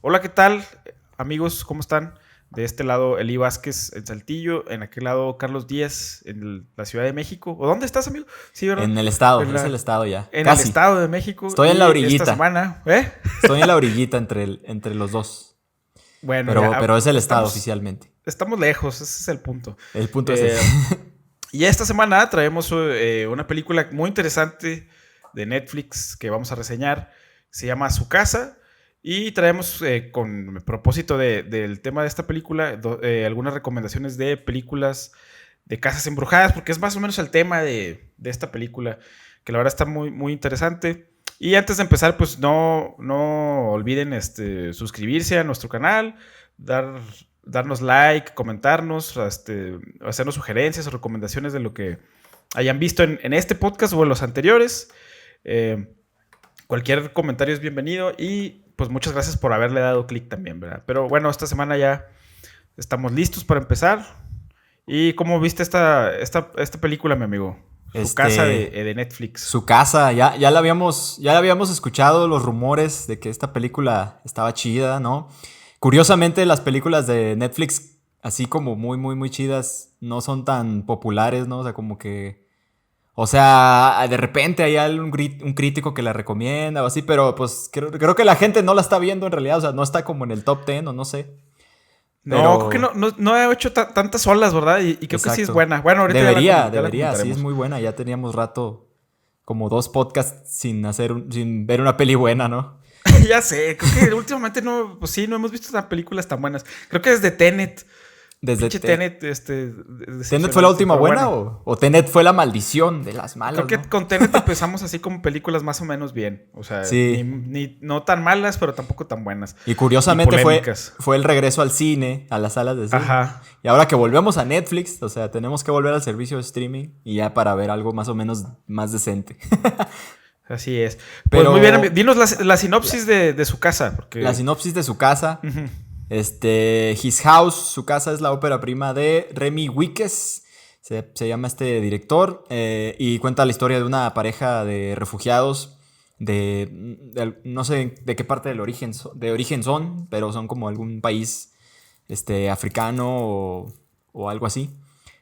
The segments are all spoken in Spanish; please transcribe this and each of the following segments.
Hola, ¿qué tal, amigos? ¿Cómo están? De este lado, Eli Vázquez en Saltillo. En aquel lado, Carlos Díaz en la Ciudad de México. ¿O dónde estás, amigo? Sí, ¿verdad? En el estado, En es el la, estado ya. en el Casi. Estado de México. Estoy en la Y esta orillita. semana, ¿eh? Estoy en la orillita entre los dos. Bueno, Pero es el estado estamos, oficialmente. estamos lejos, ese es el punto. El punto es ese. Eh, y esta semana traemos una película muy interesante de Netflix que vamos a reseñar. Se llama Su Casa. Y traemos, con propósito del tema de esta película, algunas recomendaciones de películas de casas embrujadas, porque es más o menos el tema de esta película, que la verdad está muy, muy interesante. Y antes de empezar, pues no olviden suscribirse a nuestro canal, darnos like, comentarnos, hacernos sugerencias o recomendaciones de lo que hayan visto en este podcast o en los anteriores. Cualquier comentario es bienvenido y pues muchas gracias por haberle dado clic también, ¿verdad? Pero bueno, esta semana ya estamos listos para empezar. ¿Y cómo viste esta película, mi amigo? Su casa de Netflix. Su casa, ya la habíamos escuchado los rumores de que esta película estaba chida, ¿no? Curiosamente, las películas de Netflix, así como muy, muy, muy chidas, no son tan populares, ¿no? O sea, como que... O sea, de repente hay un crítico que la recomienda o así, pero pues creo que la gente no la está viendo en realidad. O sea, no está como en el top 10 o no sé. No, creo Pero... que no he hecho tantas olas, ¿verdad? Y creo que sí es Exacto. buena. Bueno, ahorita Debería, ya la sí es comentaremos. muy buena. Ya teníamos rato, como 2 podcasts sin ver una peli buena, ¿no? Ya sé, creo que últimamente no, pues sí, no hemos visto tan películas tan buenas. Creo que desde Tenet. Desde Pinche Tenet, ¿Tenet fue la decepcionante, última pero buena bueno. o Tenet fue la maldición de las malas, Creo que ¿no? con Tenet empezamos así como películas más o menos bien. O sea, Sí. no tan malas, pero tampoco tan buenas. Y Y curiosamente polémicas. fue el regreso al cine, a las salas de cine. Ajá. Y ahora que volvemos a Netflix, o sea, tenemos que volver al servicio de streaming y ya para ver algo más o menos más decente. Así es. Pues muy bien, Pero dinos la sinopsis de su casa. la Porque. sinopsis de su casa, Ujú. His House, su casa es la ópera prima de Remy Wickes, se llama este director, y cuenta la historia de una pareja de refugiados no sé de qué parte de origen son, pero son como algún país africano o algo así.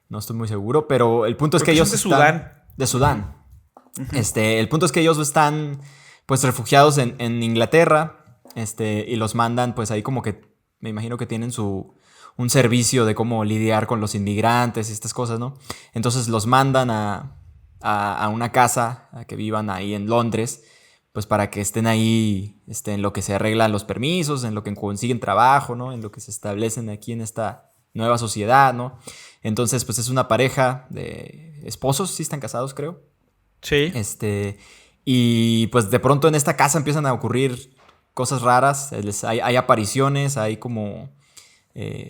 No estoy muy seguro, pero el punto es Creo que que son ellos de están Sudán. de Sudán. Ujú. El punto es que ellos están pues refugiados en Inglaterra, y los mandan pues ahí como que me imagino que tienen un servicio de cómo lidiar con los inmigrantes y estas cosas, ¿no? Entonces los mandan a una casa, a que vivan ahí en Londres, pues para que estén ahí en lo que se arreglan los permisos, en lo que consiguen trabajo, ¿no? En lo que se establecen aquí en esta nueva sociedad, ¿no? Entonces pues es una pareja de esposos, sí están casados creo. Sí. Y pues de pronto en esta casa empiezan a ocurrir cosas raras, hay apariciones, hay como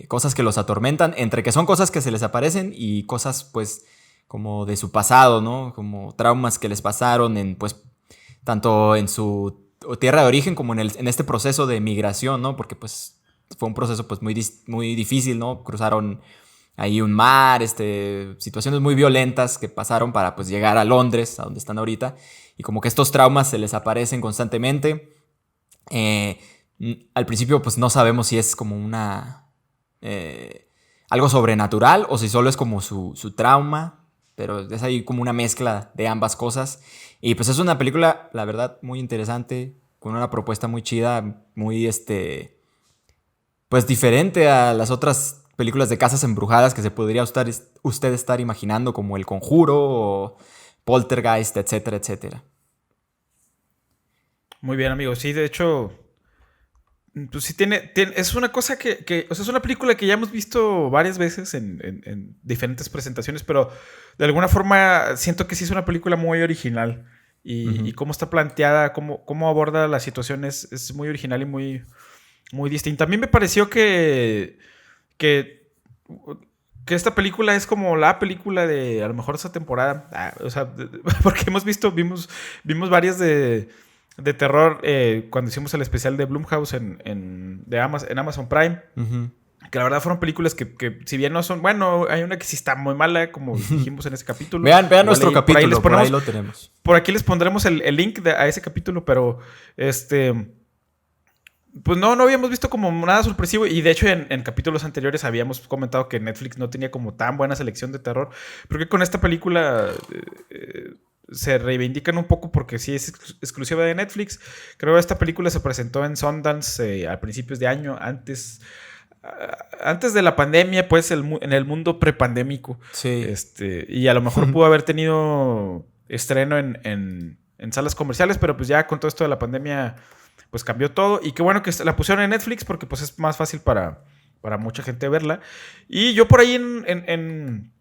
cosas que los atormentan, entre que son cosas que se les aparecen y cosas pues como de su pasado, ¿no? Como traumas que les pasaron pues tanto en su tierra de origen como en este proceso de migración, ¿no? Porque pues fue un proceso pues muy difícil, ¿no? Cruzaron ahí un mar, situaciones muy violentas que pasaron para pues llegar a Londres, a donde están ahorita, y como que estos traumas se les aparecen constantemente. Al principio pues no sabemos si es como algo sobrenatural o si solo es como su trauma, pero es ahí como una mezcla de ambas cosas. Y pues es una película, la verdad, muy interesante, con una propuesta muy chida, muy pues diferente a las otras películas de casas embrujadas que se podría usted estar imaginando, como El Conjuro o Poltergeist, etcétera, etcétera. Muy bien, amigo. Sí, de hecho. Pues sí, es una cosa o sea, es una película que ya hemos visto varias veces en diferentes presentaciones, pero de alguna forma siento que sí es una película muy original. Y Uh-huh. cómo está planteada, cómo aborda la situación es muy original y muy, muy distinta. A mí me pareció que, que esta película es como la película de a lo mejor esa temporada. O sea, porque vimos varias de terror cuando hicimos el especial de Blumhouse en Amazon Prime. Uh-huh. Que la verdad fueron películas que si bien no son... Bueno, hay una que sí está muy mala, como dijimos en ese capítulo. Vean Igual nuestro capítulo, por ahí lo ponemos, tenemos. por aquí les pondremos el link a ese capítulo, pero pues no habíamos visto como nada sorpresivo. Y de hecho, en capítulos anteriores habíamos comentado que Netflix no tenía como tan buena selección de terror. Porque con esta película se reivindican un poco porque sí es exclusiva de Netflix. Creo que esta película se presentó en Sundance a principios de año, antes de la pandemia, pues en el mundo prepandémico. Sí. Y a lo mejor pudo haber tenido estreno en salas comerciales, pero pues ya con todo esto de la pandemia pues cambió todo. Y qué bueno que la pusieron en Netflix porque pues es más fácil para mucha gente verla. Y yo por ahí en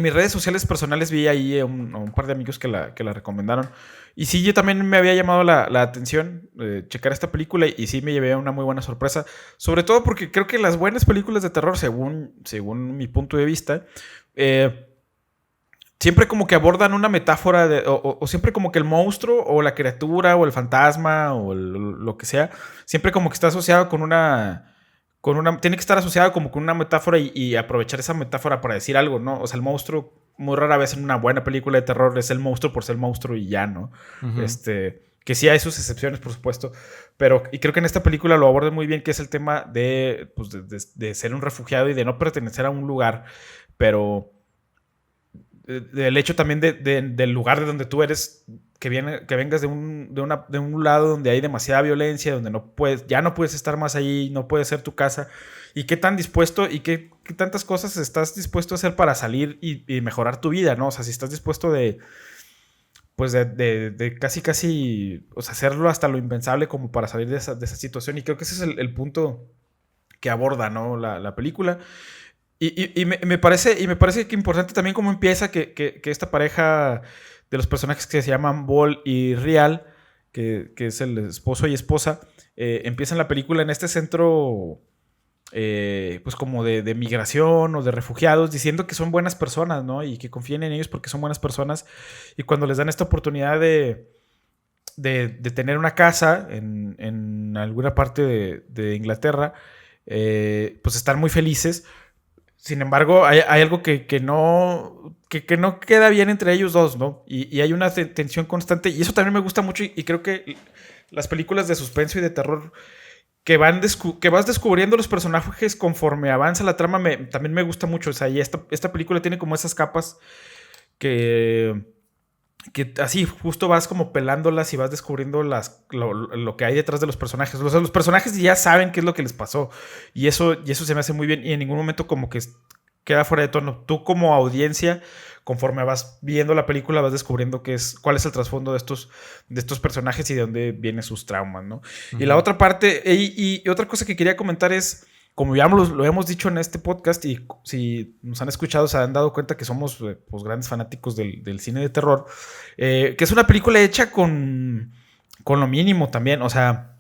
mis redes sociales personales vi ahí a un par de amigos que la recomendaron. Y sí, yo también me había llamado la atención checar esta película y sí me llevé una muy buena sorpresa. Sobre todo porque creo que las buenas películas de terror, según mi punto de vista, siempre como que abordan una metáfora o siempre como que el monstruo o la criatura o el fantasma o lo que sea, siempre como que está asociado tiene que estar asociado como con una metáfora y aprovechar esa metáfora para decir algo, ¿no? O sea, el monstruo muy rara vez en una buena película de terror es el monstruo por ser monstruo y ya, ¿no? Ujú. Que sí hay sus excepciones, por supuesto, y creo que en esta película lo aborda muy bien, que es el tema pues, de ser un refugiado y de no pertenecer a un lugar, pero del hecho también del lugar de donde tú eres, que vengas de un lado donde hay demasiada violencia, donde ya no puedes estar más ahí, no puede ser tu casa, y qué tan dispuesto y qué tantas cosas estás dispuesto a hacer para salir y mejorar tu vida, ¿no? O sea, si estás dispuesto pues de casi, o sea, hacerlo hasta lo impensable como para salir de esa situación, y creo que ese es el punto que aborda, ¿no? La película. Y me parece que importante también cómo empieza que esta pareja de los personajes que se llaman Ball y Real, que es el esposo y esposa, empiezan la película en este centro pues como de migración o de refugiados, diciendo que son buenas personas, ¿no? Y que confíen en ellos porque son buenas personas. Y cuando les dan esta oportunidad de tener una casa en alguna parte de Inglaterra, pues están muy felices. Sin embargo, hay algo que no queda bien entre ellos dos, ¿no? Y hay una tensión constante. Y eso también me gusta mucho. Y creo que las películas de suspenso y de terror que vas descubriendo los personajes conforme avanza la trama, también me gusta mucho. O sea, y esta película tiene como esas capas que así justo vas como pelándolas y vas descubriendo lo que hay detrás de los personajes. O sea, los personajes ya saben qué es lo que les pasó. Y eso se me hace muy bien. Y en ningún momento como que queda fuera de tono. Tú como audiencia, conforme vas viendo la película, vas descubriendo cuál es el trasfondo de estos personajes y de dónde vienen sus traumas, ¿no? Uh-huh. Y la otra parte, y otra cosa que quería comentar es, como ya lo hemos dicho en este podcast, y si nos han escuchado se han dado cuenta que somos pues, grandes fanáticos del cine de terror, que es una película hecha con lo mínimo también. O sea,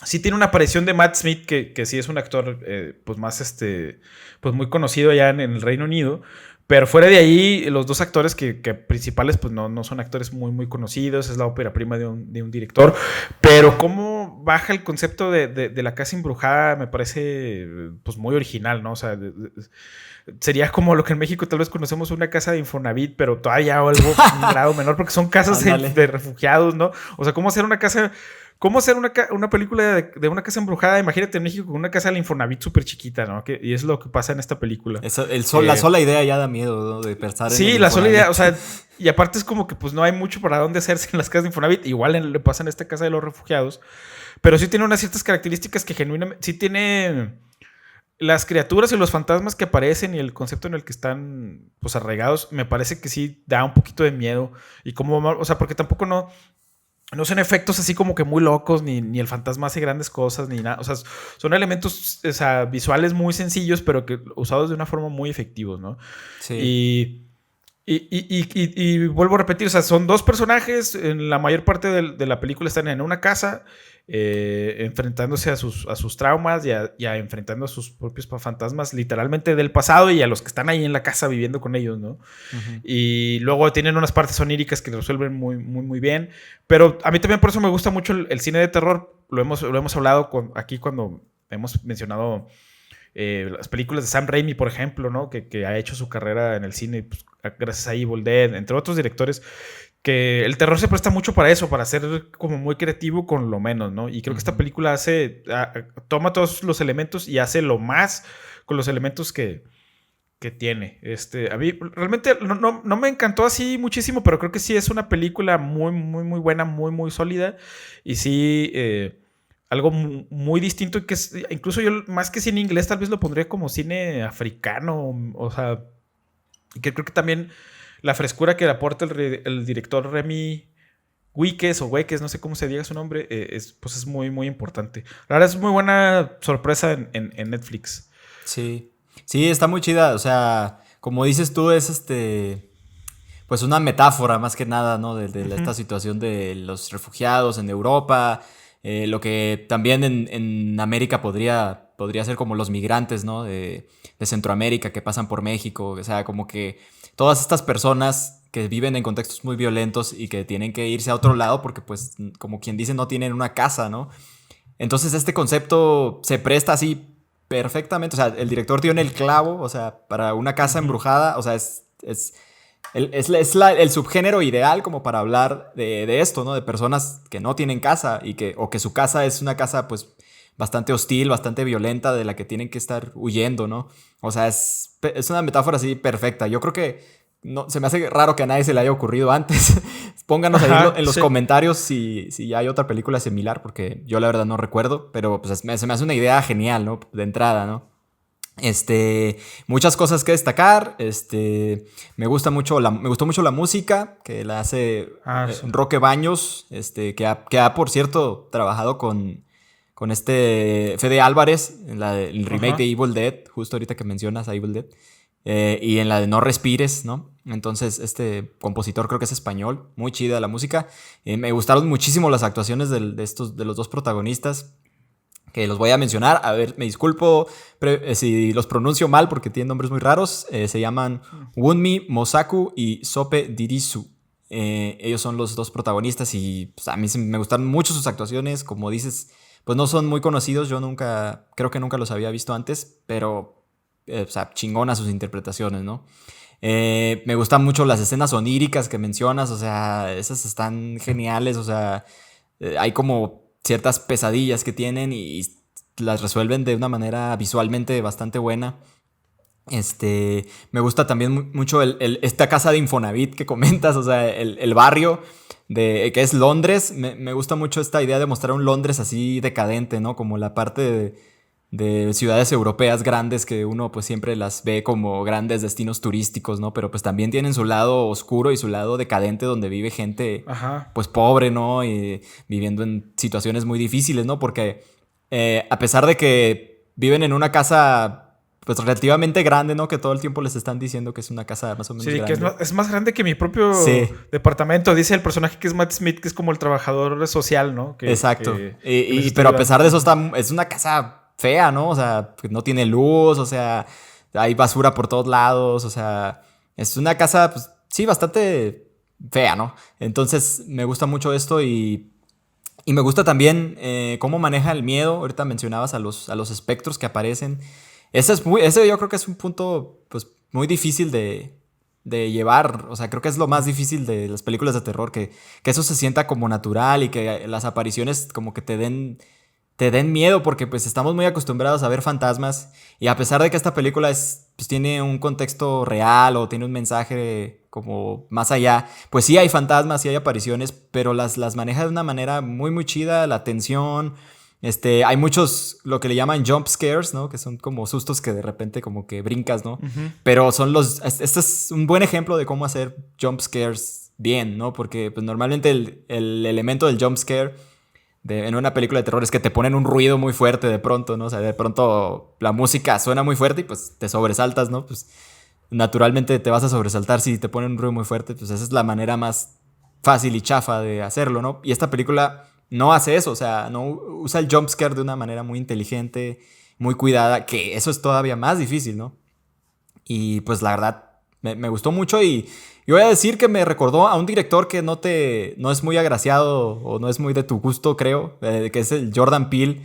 sí tiene una aparición de Matt Smith, que sí es un actor pues más pues muy conocido allá en el Reino Unido. Pero fuera de ahí, los dos actores que principales pues no son actores muy, muy conocidos. Es la ópera prima de un director. Pero cómo baja el concepto de la casa embrujada me parece pues muy original, ¿no? O sea, sería como lo que en México tal vez conocemos una casa de Infonavit, pero todavía algo un grado menor, porque son casas de refugiados, ¿no? O sea, ¿cómo hacer una casa... ¿Cómo hacer una película de una casa embrujada? Imagínate en México con una casa del Infonavit súper chiquita, ¿no? Y es lo que pasa en esta película. La sola idea ya da miedo, ¿no? De pensar en sí, la sola idea, o sea, y aparte es como que pues no hay mucho para dónde hacerse en las casas de Infonavit. Igual le pasa en esta casa de los refugiados. Pero sí tiene unas ciertas características que genuinamente... Sí tiene... Las criaturas y los fantasmas que aparecen y el concepto en el que están pues arraigados, me parece que sí da un poquito de miedo. Y como... O sea, porque tampoco no son efectos así como que muy locos, ni el fantasma hace grandes cosas, ni nada. O sea, son elementos, o sea, visuales muy sencillos, pero que usados de una forma muy efectivos, ¿no? Sí. Y vuelvo a repetir, o sea, son dos personajes. En la mayor parte de la película están en una casa, enfrentándose a sus traumas y enfrentando a sus propios fantasmas, literalmente del pasado, y a los que están ahí en la casa viviendo con ellos, ¿no? Uh-huh. Y luego tienen unas partes oníricas que resuelven muy, muy, muy bien. Pero a mí también por eso me gusta mucho el cine de terror. Lo hemos hablado aquí cuando hemos mencionado las películas de Sam Raimi, por ejemplo, ¿no? Que ha hecho su carrera en el cine, pues, gracias a Evil Dead, entre otros directores. que el terror se presta mucho para eso, para ser como muy creativo con lo menos, ¿no? Y creo que esta película toma todos los elementos y hace lo más con los elementos que tiene. A mí realmente no me encantó así muchísimo, pero creo que sí es una película muy, muy, muy buena, muy, muy sólida. Y sí, algo muy distinto, y que incluso yo más que cine inglés tal vez lo pondría como cine africano, o sea, y que creo que también la frescura que le aporta el director Remy Wickes o Weckes, no sé cómo se diga su nombre, pues es muy, muy importante. La verdad es muy buena sorpresa en Netflix. Sí, sí, está muy chida. O sea, como dices tú, es pues una metáfora más que nada, ¿no? De esta situación de los refugiados en Europa, lo que también en América podría ser como los migrantes, ¿no? De Centroamérica que pasan por México. O sea, como que todas estas personas que viven en contextos muy violentos y que tienen que irse a otro lado porque, pues, como quien dice, no tienen una casa, ¿no? Entonces este concepto se presta así perfectamente. O sea, el director dio en el clavo, o sea, para una casa embrujada, o sea, es el subgénero ideal como para hablar de esto, ¿no? De personas que no tienen casa o que su casa es una casa, pues, bastante hostil, bastante violenta, de la que tienen que estar huyendo, ¿no? O sea, es una metáfora así perfecta. Yo creo que no, se me hace raro que a nadie se le haya ocurrido antes. Pónganos ahí en los comentarios si ya hay otra película similar, porque yo la verdad no recuerdo, pero pues se me hace una idea genial, ¿no? De entrada, ¿no? Muchas cosas que destacar. Me gustó mucho la música que la hace Sí. Roque Baños, que ha, por cierto, trabajado con Fede Álvarez en el remake de Evil Dead, justo ahorita que mencionas a Evil Dead. Y en la de No Respires, ¿no? Entonces, este compositor creo que es español, muy chida la música. Me gustaron muchísimo las actuaciones de los dos protagonistas, que los voy a mencionar. A ver, me disculpo si los pronuncio mal porque tienen nombres muy raros. Se llaman Wunmi Mosaku y Sope Dirisu. Ellos son los dos protagonistas y pues, a mí me gustaron mucho sus actuaciones. Como dices, pues no son muy conocidos. Yo creo que nunca los había visto antes, pero o sea, chingonas sus interpretaciones, ¿no? Me gustan mucho las escenas oníricas que mencionas, o sea, esas están geniales, o sea, hay como ciertas pesadillas que tienen y las resuelven de una manera visualmente bastante buena. Me gusta también mucho esta casa de Infonavit que comentas, o sea, el barrio que es Londres. Me gusta mucho esta idea de mostrar un Londres así decadente, ¿no? Como la parte de ciudades europeas grandes que uno pues siempre las ve como grandes destinos turísticos, ¿no? Pero pues también tienen su lado oscuro y su lado decadente donde vive gente pues pobre, ¿no? Y viviendo en situaciones muy difíciles, ¿no? Porque a pesar de que viven en una casa pues relativamente grande, ¿no? Que todo el tiempo les están diciendo que es una casa más o menos grande. Sí, que es más grande que mi propio departamento. Dice el personaje que es Matt Smith, que es como el trabajador social, ¿no? Exacto. Pero a pesar de eso es una casa fea, ¿no? O sea, no tiene luz, o sea, hay basura por todos lados, o sea, es una casa, pues, sí, bastante fea, ¿no? Entonces, me gusta mucho esto y me gusta también cómo maneja el miedo. Ahorita mencionabas a los espectros que aparecen. Ese yo creo que es un punto, pues, muy difícil de llevar. O sea, creo que es lo más difícil de las películas de terror, que eso se sienta como natural y que las apariciones como que te den miedo, porque pues estamos muy acostumbrados a ver fantasmas y a pesar de que esta película pues, tiene un contexto real o tiene un mensaje como más allá, pues sí hay fantasmas, sí hay apariciones, pero las maneja de una manera muy muy chida. La tensión, hay muchos lo que le llaman jump scares, ¿no? Que son como sustos que de repente como que brincas, ¿no? Pero este es un buen ejemplo de cómo hacer jump scares bien, ¿no? Porque pues normalmente el elemento del jump scare en una película de terror es que te ponen un ruido muy fuerte de pronto, ¿no? O sea, de pronto la música suena muy fuerte y pues te sobresaltas, ¿no? Pues naturalmente te vas a sobresaltar si te ponen un ruido muy fuerte, pues esa es la manera más fácil y chafa de hacerlo, ¿no? Y esta película no hace eso, o sea, no usa el jumpscare de una manera muy inteligente, muy cuidada, que eso es todavía más difícil, ¿no? Y pues la verdad me gustó mucho y voy a decir que me recordó a un director que no es muy agraciado o no es muy de tu gusto, creo, que es el Jordan Peele,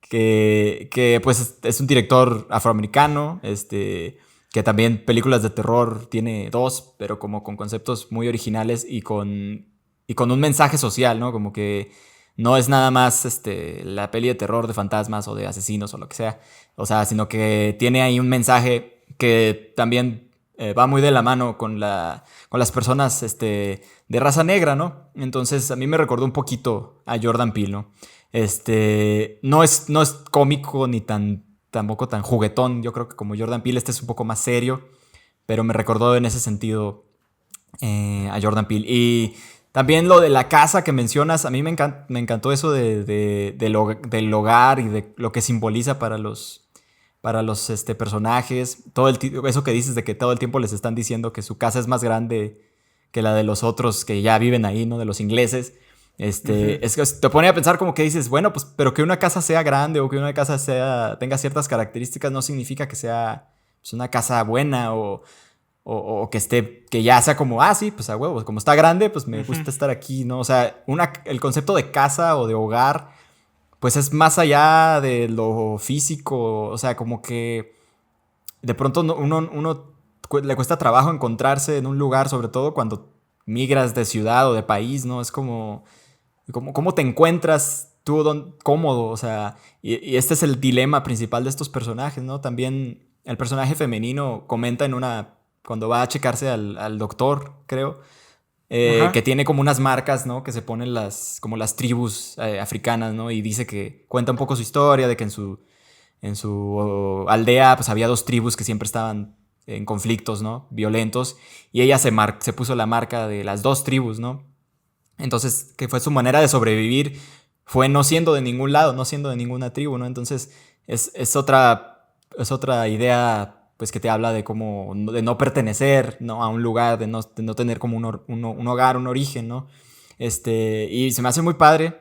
que pues es un director afroamericano, que que también películas de terror tiene dos, pero como con conceptos muy originales y con un mensaje social, ¿no? Como que no es nada más la peli de terror de fantasmas o de asesinos o lo que sea. O sea, sino que tiene ahí un mensaje que también va muy de la mano con las personas de raza negra, ¿no? Entonces a mí me recordó un poquito a Jordan Peele, ¿no? No es cómico ni tampoco tan juguetón. Yo creo que como Jordan Peele es un poco más serio, pero me recordó en ese sentido a Jordan Peele. Y también lo de la casa que mencionas, a mí me encantó eso del hogar y de lo que simboliza para los personajes. Eso que dices de que todo el tiempo les están diciendo que su casa es más grande que la de los otros que ya viven ahí, ¿no? De los ingleses. Es que te pone a pensar como que dices, bueno, pues, pero que una casa sea grande o que una casa tenga ciertas características no significa que sea pues, una casa buena o que ya sea como, sí, pues a huevos, como está grande, pues me gusta estar aquí, ¿no? O sea, el concepto de casa o de hogar, pues es más allá de lo físico, o sea, como que de pronto uno le cuesta trabajo encontrarse en un lugar, sobre todo cuando migras de ciudad o de país, ¿no? Es como ¿cómo te encuentras tú cómodo? O sea, y este es el dilema principal de estos personajes, ¿no? También el personaje femenino comenta cuando va a checarse al doctor, creo, que Ajá. tiene como unas marcas, ¿no? Que se ponen como las tribus africanas, ¿no? Y dice que cuenta un poco su historia, de que en su aldea pues había dos tribus que siempre estaban en conflictos, ¿no? Violentos, y ella se puso la marca de las dos tribus, ¿no? Entonces, que fue su manera de sobrevivir, fue no siendo de ningún lado, no siendo de ninguna tribu, ¿no? Entonces, es otra idea, pues, que te habla de no pertenecer, ¿no? A un lugar, de no tener como un hogar, un origen, ¿no? Y se me hace muy padre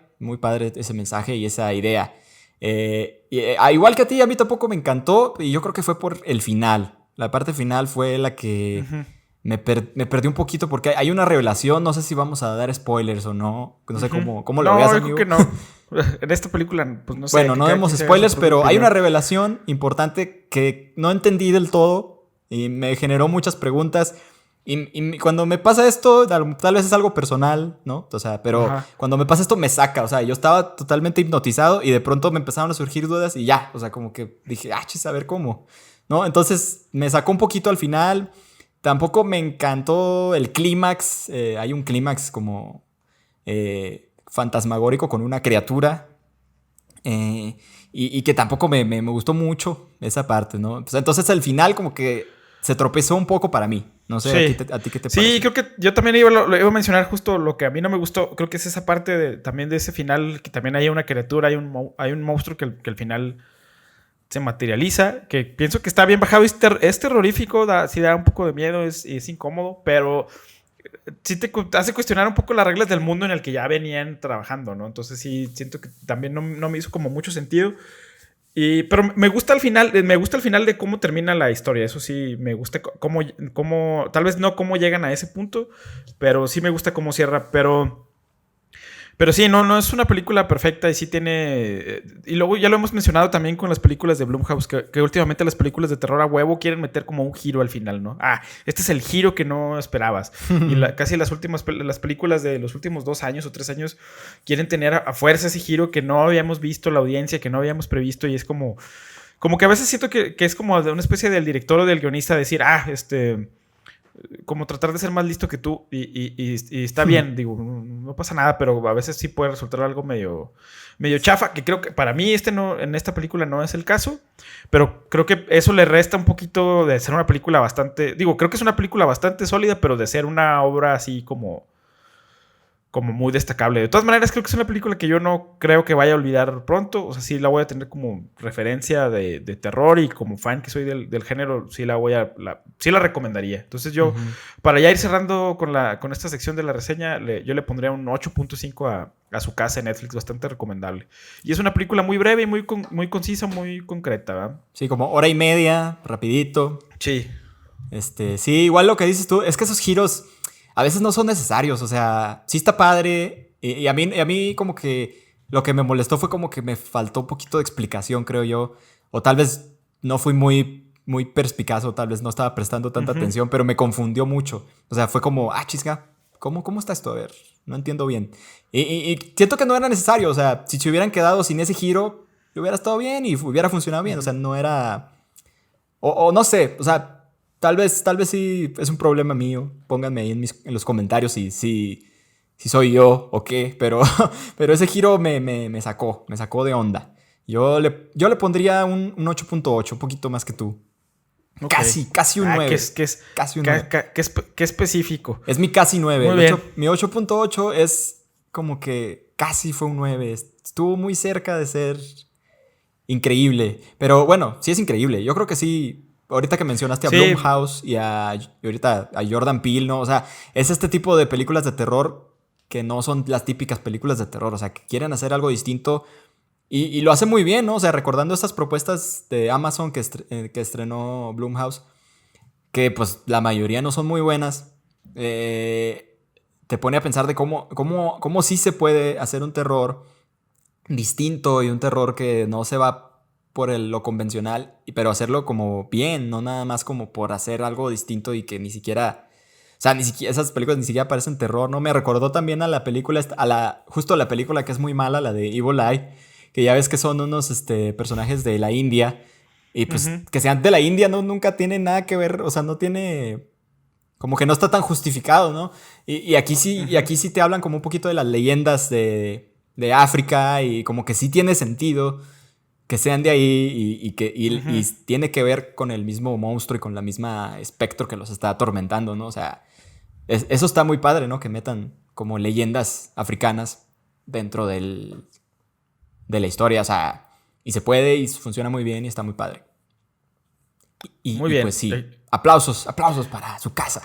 ese mensaje y esa idea. Igual que a ti, a mí tampoco me encantó, y yo creo que fue por el final. La parte final fue la que Ujú. me perdí un poquito porque hay una revelación, no sé si vamos a dar spoilers o no sé Ujú. cómo lo veas, No, yo creo amigo. que no. En esta película, pues no sé, Bueno, que no cada demos quien se haga su spoilers, propia pero hay una opinión. revelación importante que no entendí del todo y me generó muchas preguntas. Y cuando me pasa esto, tal vez es algo personal, ¿no? O sea, pero Ajá. cuando me pasa esto me saca, o sea, yo estaba totalmente hipnotizado y de pronto me empezaron a surgir dudas y ya, o sea, como que dije, chis, a ver cómo, ¿no? Entonces me sacó un poquito al final. Tampoco me encantó el clímax. Hay un clímax como fantasmagórico con una criatura. Y que tampoco me gustó mucho esa parte, ¿no? Pues entonces al final como que se tropezó un poco para mí. No sé, Sí. a ti qué te Sí, pareció. creo que yo también lo iba a mencionar justo lo que a mí no me gustó. Creo que es esa parte también de ese final, que también hay una criatura, hay un monstruo que al final se materializa, que pienso que está bien bajado. Es terrorífico, sí da un poco de miedo, es incómodo, pero sí te hace cuestionar un poco las reglas del mundo en el que ya venían trabajando, ¿no? Entonces sí, siento que también no me hizo como mucho sentido. Pero me gusta el final de cómo termina la historia. Eso sí, me gusta cómo tal vez no cómo llegan a ese punto, pero sí me gusta cómo cierra. Pero sí, no es una película perfecta y sí tiene. Y luego ya lo hemos mencionado también con las películas de Blumhouse, que últimamente las películas de terror a huevo quieren meter como un giro al final, ¿no? Este es el giro que no esperabas. Y casi las películas de los últimos 2 años o 3 años quieren tener a fuerza ese giro que no habíamos visto la audiencia, que no habíamos previsto, y es como que a veces siento que es como de una especie del director o del guionista decir, como tratar de ser más listo que tú y está bien, digo, no pasa nada, pero a veces sí puede resultar algo medio chafa, que creo que para mí en esta película no es el caso, pero creo que eso le resta un poquito de ser una película creo que es una película bastante sólida, pero de ser una obra así como muy destacable. De todas maneras, creo que es una película que yo no creo que vaya a olvidar pronto. O sea, sí la voy a tener como referencia de terror, y como fan que soy del género, sí sí la recomendaría. Entonces yo, Ujú. para ya ir cerrando con esta sección de la reseña, yo le pondría un 8.5 a Su Casa en Netflix, bastante recomendable. Y es una película muy breve y muy concisa, muy concreta, ¿verdad? Sí, como hora y media, rapidito. Sí. Sí, igual lo que dices tú, es que esos giros a veces no son necesarios, o sea, sí está padre, y a mí como que lo que me molestó fue como que me faltó un poquito de explicación, creo yo, o tal vez no fui muy muy perspicaz o tal vez no estaba prestando tanta Ujú. atención, pero me confundió mucho. O sea, fue como, chisga, ¿cómo está esto? A ver, no entiendo bien. Y siento que no era necesario. O sea, si se hubieran quedado sin ese giro, hubiera estado bien y hubiera funcionado bien. O sea, no era... O no sé, o sea, tal vez sí es un problema mío. Pónganme ahí en los comentarios si soy yo o qué, pero ese giro me sacó de onda. Yo le pondría un 8.8, un poquito más que tú. Ok. Casi un Ah, 9. que es, Casi un 9. que específico. Es mi casi 9. Muy bien. Mi 8.8 es como que casi fue un 9. Estuvo muy cerca de ser increíble. Pero bueno, sí es increíble. Yo creo que sí. Ahorita que mencionaste a Sí, Blumhouse y ahorita a Jordan Peele, ¿no? O sea, es este tipo de películas de terror que no son las típicas películas de terror. O sea, que quieren hacer algo distinto y lo hace muy bien, ¿no? O sea, recordando estas propuestas de Amazon que estrenó Blumhouse, que pues la mayoría no son muy buenas, te pone a pensar de cómo sí se puede hacer un terror distinto y un terror que no se va por lo convencional, pero hacerlo como bien, no nada más como por hacer algo distinto y que ni siquiera... O sea, ni siquiera, esas películas ni siquiera parecen terror, ¿no? Me recordó también a la película, justo a la película que es muy mala, la de Evil Eye, que ya ves que son unos personajes de la India, y pues ujú. que sean de la India no, nunca tiene nada que ver, o sea, no tiene... Como que no está tan justificado, ¿no? Y Ujú. aquí sí te hablan como un poquito de las leyendas de África y como que sí tiene sentido que sean de ahí y Ujú. tiene que ver con el mismo monstruo y con la misma espectro que los está atormentando, ¿no? O sea, eso está muy padre, ¿no? Que metan como leyendas africanas dentro de la historia, o sea, y se puede y funciona muy bien y está muy padre. Muy Y pues bien. sí, aplausos para su casa.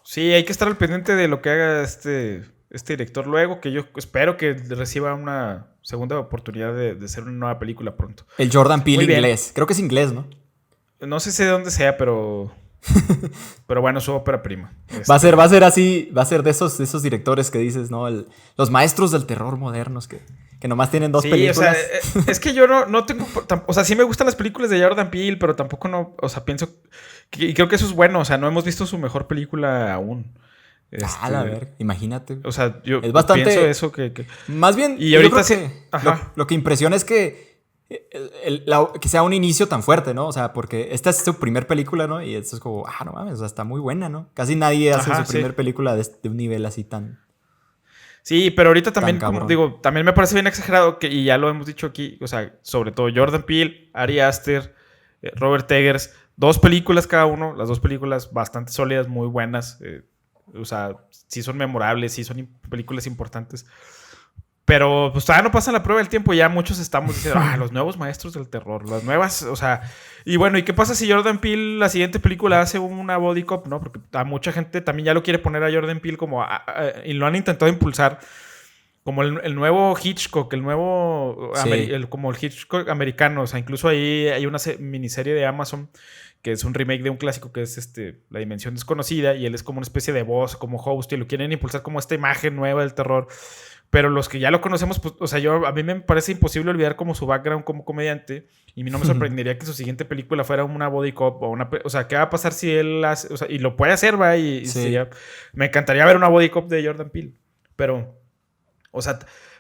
Sí, hay que estar al pendiente de lo que haga este director luego, que yo espero que reciba una segunda oportunidad de hacer una nueva película pronto. El Jordan Peele Muy bien. inglés, creo que es inglés, ¿no? No sé si de dónde sea, pero bueno, su ópera prima. Va a ser así, va a ser de esos directores que dices, ¿no? Los maestros del terror modernos que nomás tienen dos Sí, o sea, películas. es que yo no tengo, o sea, sí me gustan las películas de Jordan Peele, pero tampoco no, o sea, pienso, y creo que eso es bueno, o sea, no hemos visto su mejor película aún. A ver, imagínate. O sea, yo Es pienso bastante. eso Más bien, y yo ahorita creo sí, que ajá. lo que impresiona es que, que sea un inicio tan fuerte, ¿no? O sea, porque esta es su primer película, ¿no? Y esto es como, no mames, o sea, está muy buena, ¿no? Casi nadie hace Ajá, su sí. primer película de un nivel así Sí, pero ahorita tan también, como cabrón. digo, también me parece bien exagerado que, y ya lo hemos dicho aquí, o sea, sobre todo Jordan Peele, Ari Aster, Robert Eggers, dos películas cada uno, las dos películas bastante sólidas, muy buenas, o sea, sí son memorables, sí son películas importantes. Pero pues todavía no pasa la prueba del tiempo. Ya muchos estamos diciendo, los nuevos maestros del terror, las nuevas, o sea. Y bueno, ¿y qué pasa si Jordan Peele la siguiente película hace una body cop, no? Porque a mucha gente también ya lo quiere poner a Jordan Peele como, y lo han intentado impulsar como el nuevo Hitchcock, el nuevo, Sí. como el Hitchcock americano. O sea, incluso ahí hay una miniserie de Amazon que es un remake de un clásico que es La Dimensión Desconocida, y él es como una especie de voz, como host, y lo quieren impulsar como esta imagen nueva del terror. Pero los que ya lo conocemos, pues, o sea, a mí me parece imposible olvidar como su background como comediante, y a mí no me sorprendería que su siguiente película fuera una body cop o o sea, ¿qué va a pasar si él hace, o sea, y lo puede hacer, va, y Sí. sería, me encantaría ver una body cop de Jordan Peele, pero, o sea,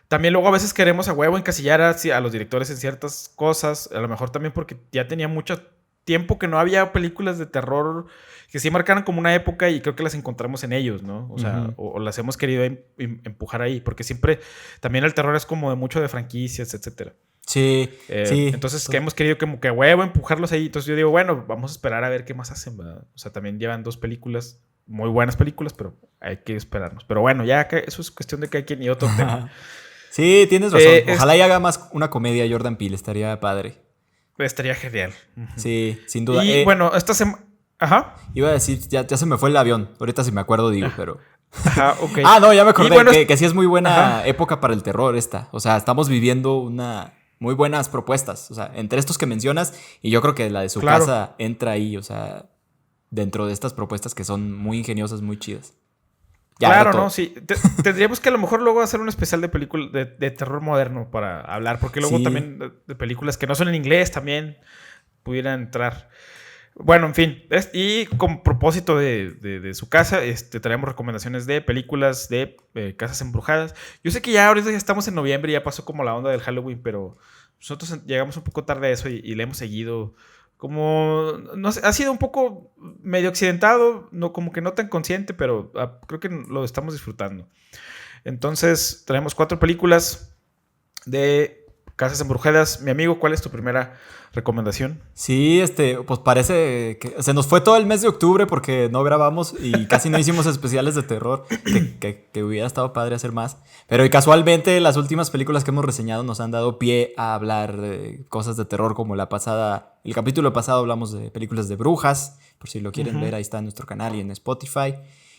también luego a veces queremos a huevo encasillar a los directores en ciertas cosas, a lo mejor también porque ya tenía mucho tiempo que no había películas de terror que sí marcaran como una época, y creo que las encontramos en ellos, ¿no? O sea, Ujú. o las hemos querido empujar ahí, porque siempre también el terror es como de mucho de franquicias, etcétera. Sí, sí. Entonces, que hemos querido como que huevo empujarlos ahí. Entonces yo digo, bueno, vamos a esperar a ver qué más hacen, ¿verdad? O sea, también llevan dos películas, muy buenas películas, pero hay que esperarnos. Pero bueno, ya que eso es cuestión de cada quien y otro tema. Sí, tienes razón. Es, Ojalá y haga más una comedia Jordan Peele, estaría padre. estaría genial. Ujú. Sí, sin duda. Y bueno, esta semana... Ajá. Iba a decir, ya se me fue el avión. Ahorita si me acuerdo digo, Ah, pero... ajá, ok. No, ya me Y acordé bueno, que sí es muy buena ajá. época para el terror esta. O sea, estamos viviendo una muy buenas propuestas. O sea, entre estos que mencionas, y yo creo que la de su Claro. casa entra ahí, o sea, dentro de estas propuestas que son muy ingeniosas, muy chidas. Ya, era Claro, no, todo. sí. Tendríamos que a lo mejor luego hacer un especial de película de terror moderno para hablar, porque luego Sí, también de películas que no son en inglés también pudieran entrar. Bueno, en fin. Y con propósito de su casa, traemos recomendaciones de películas de casas embrujadas. Yo sé que ya ahorita ya estamos en noviembre, ya pasó como la onda del Halloween, pero nosotros llegamos un poco tarde a eso y le hemos seguido. Como, no sé, ha sido un poco medio accidentado, no, como que no tan consciente, pero creo que lo estamos disfrutando. Entonces, traemos 4 películas de casas embrujadas. Mi amigo, ¿cuál es tu primera recomendación? Sí, pues parece que se nos fue todo el mes de octubre porque no grabamos y casi no hicimos especiales de terror, que hubiera estado padre hacer más. Pero y casualmente las últimas películas que hemos reseñado nos han dado pie a hablar de cosas de terror como el capítulo pasado hablamos de películas de brujas, por si lo quieren ver, ahí está en nuestro canal y en Spotify.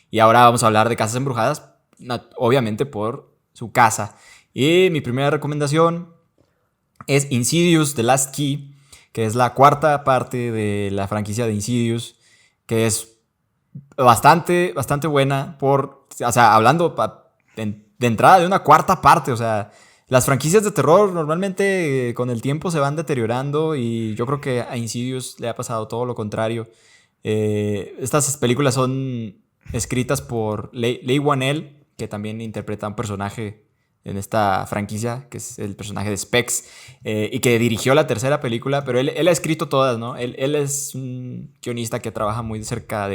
Y ahora vamos a hablar de casas embrujadas, obviamente por su casa. Y mi primera recomendación es Insidious: The Last Key, que es la 4ª parte de la franquicia de Insidious, que es bastante buena o sea, hablando de entrada de una 4ª parte, o sea, las franquicias de terror normalmente con el tiempo se van deteriorando y yo creo que a Insidious le ha pasado todo lo contrario. Estas películas son escritas por Leigh Whannell, que también interpreta a un personaje en esta franquicia, que es el personaje de Specs, y que dirigió la 3ª película, pero él ha escrito todas, ¿no? Él es un guionista que trabaja muy cerca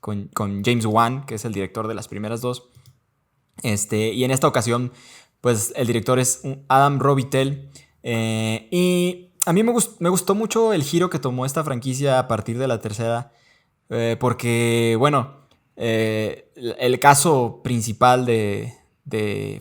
con James Wan, que es el director de las primeras 2. Y en esta ocasión, pues el director es Adam Robitel, y a mí me gustó mucho el giro que tomó esta franquicia a partir de la 3ª, porque, bueno, el caso principal de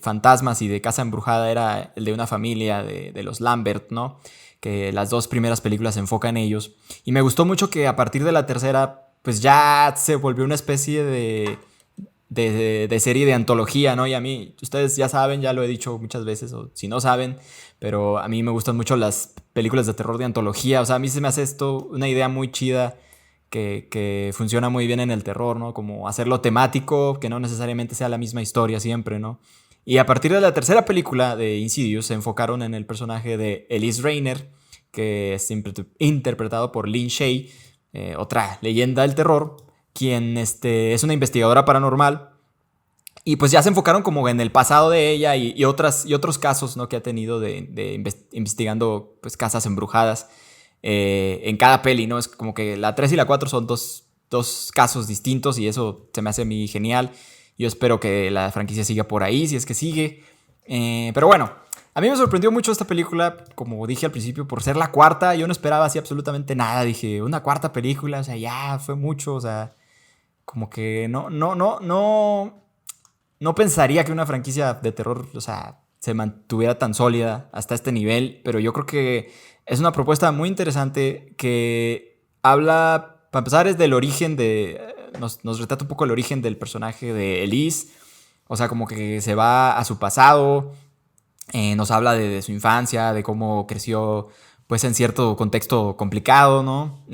fantasmas y de casa embrujada era el de una familia de los Lambert, ¿no? Que las 2 primeras películas se enfocan en ellos. Y me gustó mucho que a partir de la 3ª, pues ya se volvió una especie de serie de antología, ¿no? Y a mí, ustedes ya saben, ya lo he dicho muchas veces, o si no saben, pero a mí me gustan mucho las películas de terror de antología. O sea, a mí se me hace esto una idea muy chida que funciona muy bien en el terror, ¿no? Como hacerlo temático, que no necesariamente sea la misma historia siempre, ¿no? Y a partir de la 3ª película de Insidious se enfocaron en el personaje de Elise Rayner, que es interpretado por Lin Shaye, otra leyenda del terror, quien es una investigadora paranormal. Y pues ya se enfocaron como en el pasado de ella y otros casos, ¿no? Que ha tenido investigando pues, casas embrujadas. En cada peli, ¿no? Es como que la 3 y la 4 son dos casos distintos y eso se me hace a mí genial. Yo espero que la franquicia siga por ahí, si es que sigue. Pero bueno, a mí me sorprendió mucho esta película, como dije al principio, por ser la 4ª. Yo no esperaba así absolutamente nada. Dije, una 4ª película, o sea, ya fue mucho, o sea, como que no pensaría que una franquicia de terror, o sea, se mantuviera tan sólida hasta este nivel, pero yo creo que es una propuesta muy interesante que habla, para empezar, es del origen nos retrata un poco el origen del personaje de Elise, o sea, como que se va a su pasado, nos habla de su infancia, de cómo creció, pues, en cierto contexto complicado, ¿no?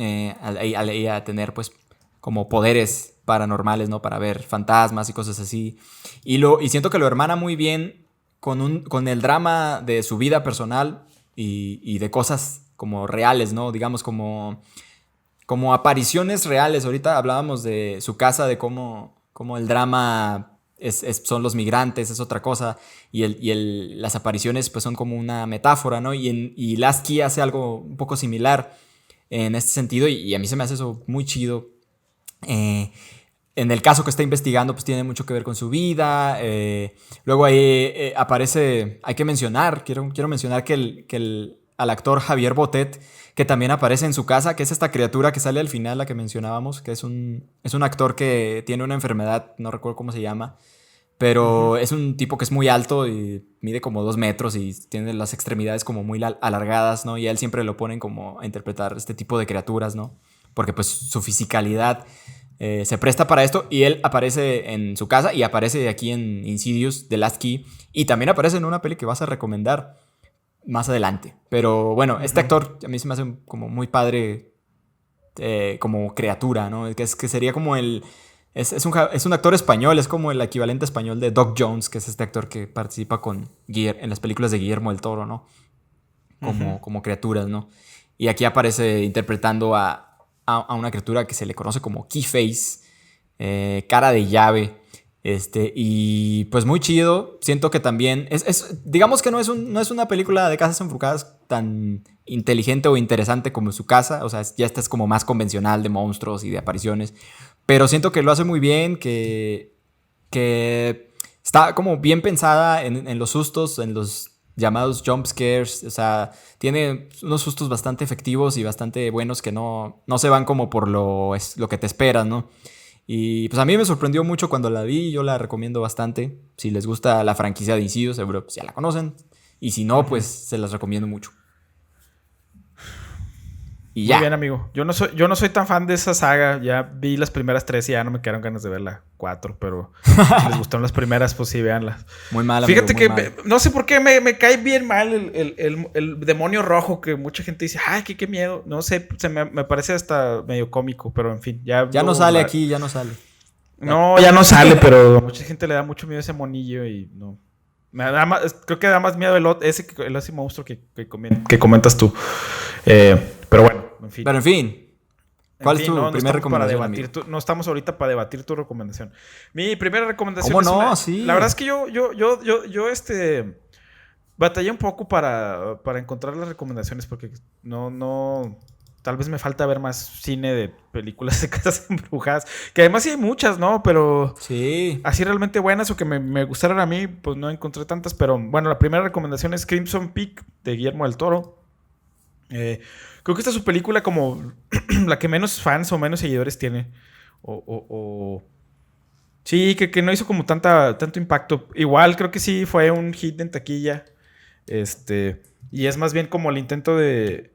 Al ella tener, pues, como poderes paranormales, ¿no? Para ver fantasmas y cosas así. Y siento que lo hermana muy bien con el drama de su vida personal y de cosas como reales, ¿no? Digamos como apariciones reales. Ahorita hablábamos de su casa, de cómo el drama son los migrantes, es otra cosa. Y las apariciones pues son como una metáfora, ¿no? Y Last Key hace algo un poco similar en este sentido y a mí se me hace eso muy chido. En el caso que está investigando, pues tiene mucho que ver con su vida. Luego ahí aparece, hay que mencionar, quiero mencionar que al actor Javier Botet, que también aparece en su casa, que es esta criatura que sale al final, la que mencionábamos, que es un actor que tiene una enfermedad, no recuerdo cómo se llama, pero es un tipo que es muy alto y mide como 2 metros y tiene las extremidades como muy alargadas, ¿no? Y a él siempre lo ponen como a interpretar este tipo de criaturas, ¿no? Porque pues su fisicalidad se presta para esto y él aparece en su casa y aparece aquí en Insidious: The Last Key y también aparece en una peli que vas a recomendar más adelante. Pero bueno, este actor a mí se me hace como muy padre como criatura, ¿no? Que sería como es un actor español, es como el equivalente español de Doc Jones, que es este actor que participa en las películas de Guillermo del Toro, ¿no? Como criaturas, ¿no? Y aquí aparece interpretando a una criatura que se le conoce como Keyface, cara de llave. Y pues muy chido. Siento que también digamos que no es una película de casas embrujadas tan inteligente o interesante como Su Casa. O sea, ya esta es como más convencional de monstruos y de apariciones. Pero siento que lo hace muy bien, que está como bien pensada en los sustos, en los llamados jump scares. O sea, tiene unos sustos bastante efectivos y bastante buenos que no se van como por lo que te esperas, ¿no? Y pues a mí me sorprendió mucho cuando la vi. Yo la recomiendo bastante. Si les gusta la franquicia de Insidious, seguro pues ya la conocen. Y si no, pues se las recomiendo mucho. Y Muy ya. bien, amigo. Yo no soy tan fan de esa saga. Ya vi las primeras 3 y ya no me quedaron ganas de ver la 4. Pero si les gustaron las primeras, pues sí, véanlas. Muy mal, amigo. Fíjate muy que mal. no sé por qué me cae bien mal el demonio rojo, que mucha gente dice, ay, qué miedo. No sé, me parece hasta medio cómico, pero en fin. Ya no sale aquí, ya no sale. No, ya no sale, pero a mucha gente le da mucho miedo ese monillo y no. Creo que da más miedo ese monstruo que comentas tú. Pero bueno, en fin. Pero en fin, ¿cuál es tu no primera estamos para recomendación, debatir amigo? no estamos ahorita para debatir tu recomendación. Mi primera recomendación ¿Cómo es no? Sí. La verdad es que yo batallé un poco para encontrar las recomendaciones porque no. Tal vez me falta ver más cine de películas de casas embrujadas. Que además sí hay muchas, ¿no? Pero Sí. así realmente buenas o que me gustaron a mí, pues no encontré tantas. Pero bueno, la primera recomendación es Crimson Peak de Guillermo del Toro. Creo que esta es su película como la que menos fans o menos seguidores tiene. Sí, que no hizo como tanto impacto. Igual creo que sí fue un hit en taquilla. Y es más bien como el intento de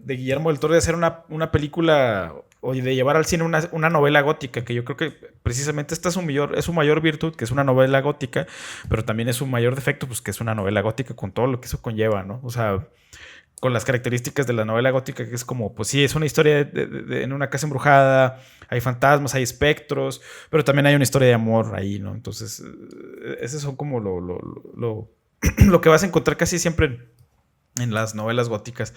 Guillermo del Toro de hacer una película o de llevar al cine una novela gótica, que yo creo que precisamente esta es su mayor virtud, que es una novela gótica, pero también es su mayor defecto, pues que es una novela gótica con todo lo que eso conlleva, ¿no? O sea, con las características de la novela gótica, que es como, pues sí, es una historia en una casa embrujada, hay fantasmas, hay espectros, pero también hay una historia de amor ahí, ¿no? Entonces, esos son como lo que vas a encontrar casi siempre en las novelas góticas.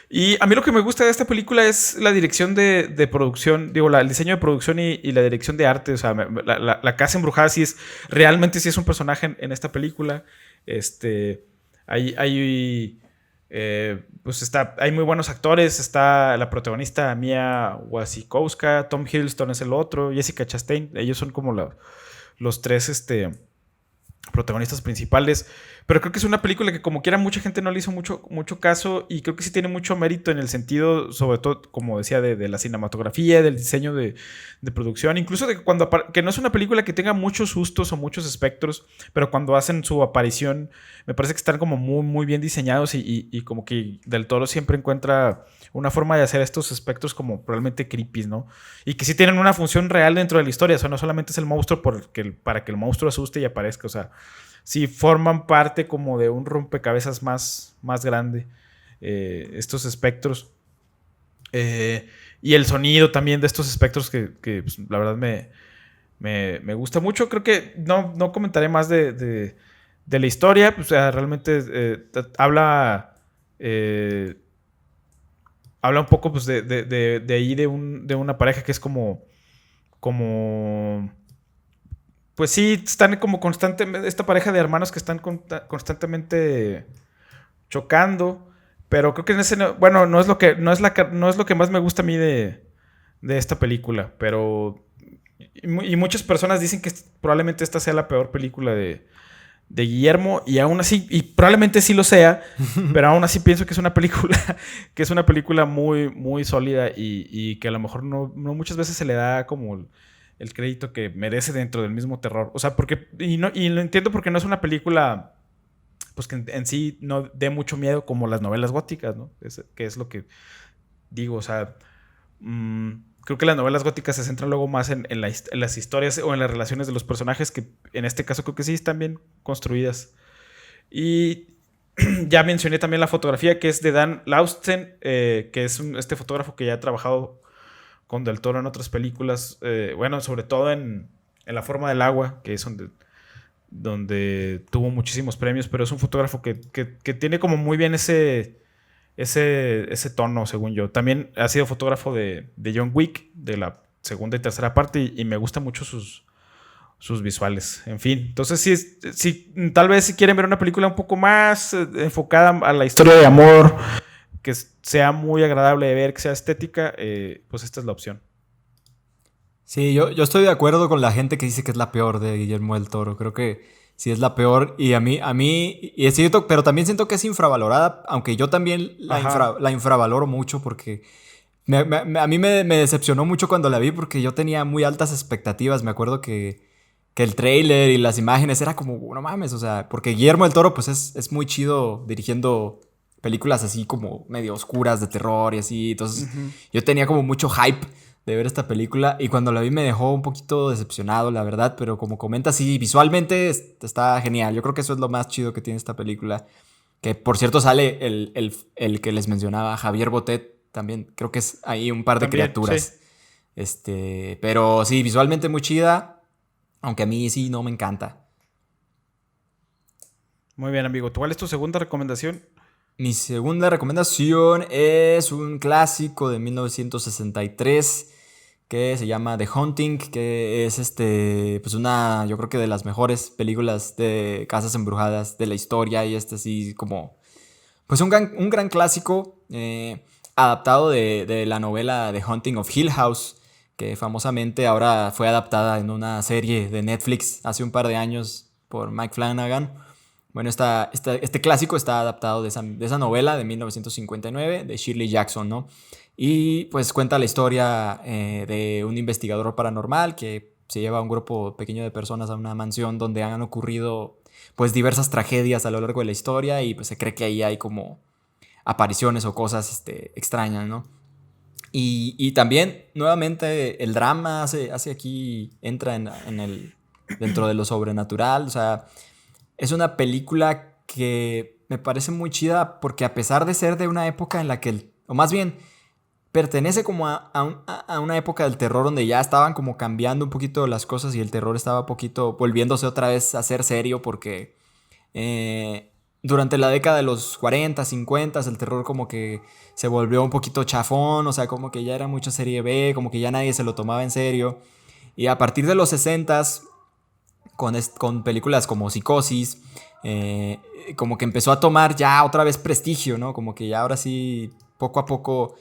Y a mí lo que me gusta de esta película es la dirección de producción, digo, el diseño de producción y la dirección de arte. O sea, la casa embrujada realmente sí es un personaje en esta película. Hay muy buenos actores. Está la protagonista Mia Wasikowska, Tom Hiddleston es el otro, Jessica Chastain. Ellos son como los tres protagonistas principales. Pero creo que es una película que como quiera mucha gente no le hizo mucho caso, y creo que sí tiene mucho mérito en el sentido, sobre todo, como decía, de la cinematografía, del diseño de producción, incluso de que no es una película que tenga muchos sustos o muchos espectros, pero cuando hacen su aparición me parece que están como muy, muy bien diseñados, y como que Del Toro siempre encuentra una forma de hacer estos espectros como probablemente creepy, ¿no? Y que sí tienen una función real dentro de la historia. O sea, no solamente es el monstruo para que el monstruo asuste y aparezca. O sea, sí forman parte como de un rompecabezas más grande, estos espectros. Y el sonido también de estos espectros que pues, la verdad me gusta mucho. Creo que no comentaré más de la historia. O sea, realmente habla un poco pues, de ahí de una pareja que es como pues sí, están como constantemente, esta pareja de hermanos que están constantemente chocando, pero creo que bueno, no es lo que más me gusta a mí de esta película, pero y muchas personas dicen que probablemente esta sea la peor película de Guillermo, y aún así, y probablemente sí lo sea, pero aún así pienso que es una película muy, muy sólida, y que a lo mejor no muchas veces se le da como el crédito que merece dentro del mismo terror. O sea, y lo entiendo, porque no es una película pues que en sí no dé mucho miedo como las novelas góticas, ¿no? Que es lo que digo. O sea, creo que las novelas góticas se centran luego más en las historias o en las relaciones de los personajes, que en este caso creo que sí están bien construidas. Y ya mencioné también la fotografía, que es de Dan Lausten, que es este fotógrafo que ya ha trabajado con Del Toro en otras películas, bueno, sobre todo en La forma del agua, que es donde tuvo muchísimos premios, pero es un fotógrafo que tiene como muy bien ese ese tono, según yo. También ha sido fotógrafo de John Wick, de la segunda y tercera parte, y me gustan mucho sus visuales. En fin, entonces sí, tal vez si quieren ver una película un poco más enfocada a la historia de amor, que sea muy agradable de ver, que sea estética, pues esta es la opción. Sí, yo estoy de acuerdo con la gente que dice que es la peor de Guillermo del Toro. Creo que sí es la peor y y es cierto, pero también siento que es infravalorada, aunque yo también Ajá. la infravaloro mucho porque a mí me decepcionó mucho cuando la vi porque yo tenía muy altas expectativas. Me acuerdo que el tráiler y las imágenes era como, no mames, o sea, porque Guillermo del Toro pues es muy chido dirigiendo películas así como medio oscuras de terror y así. Entonces Ujú. yo tenía como mucho hype de ver esta película y cuando la vi me dejó un poquito decepcionado, la verdad, pero como comenta, sí, visualmente está genial. Yo creo que eso es lo más chido que tiene esta película. Que por cierto sale el que les mencionaba, Javier Botet, también creo que es ahí un par de También, sí. criaturas. Pero sí, visualmente muy chida, aunque a mí sí no me encanta. Muy bien, amigo. ¿Cuál es tu segunda recomendación? Mi segunda recomendación es un clásico de 1963 que se llama The Haunting, que es pues yo creo que de las mejores películas de casas embrujadas de la historia y así como, pues un gran clásico adaptado de la novela The Haunting of Hill House, que famosamente ahora fue adaptada en una serie de Netflix hace un par de años por Mike Flanagan. Bueno, este clásico está adaptado de esa novela de 1959 de Shirley Jackson, ¿no? Y pues cuenta la historia de un investigador paranormal que se lleva a un grupo pequeño de personas a una mansión donde han ocurrido pues diversas tragedias a lo largo de la historia y pues se cree que ahí hay como apariciones o cosas extrañas, ¿no? Y también, nuevamente, el drama hace aquí, entra dentro de lo sobrenatural, o sea, es una película que me parece muy chida porque a pesar de ser de una época en la que, o más bien, pertenece como a una época del terror donde ya estaban como cambiando un poquito las cosas y el terror estaba un poquito volviéndose otra vez a ser serio porque durante la década de los 40, 50 el terror como que se volvió un poquito chafón, o sea, como que ya era mucha serie B, como que ya nadie se lo tomaba en serio. Y a partir de los 60 con películas como Psicosis, como que empezó a tomar ya otra vez prestigio, ¿no? Como que ya ahora sí, poco a poco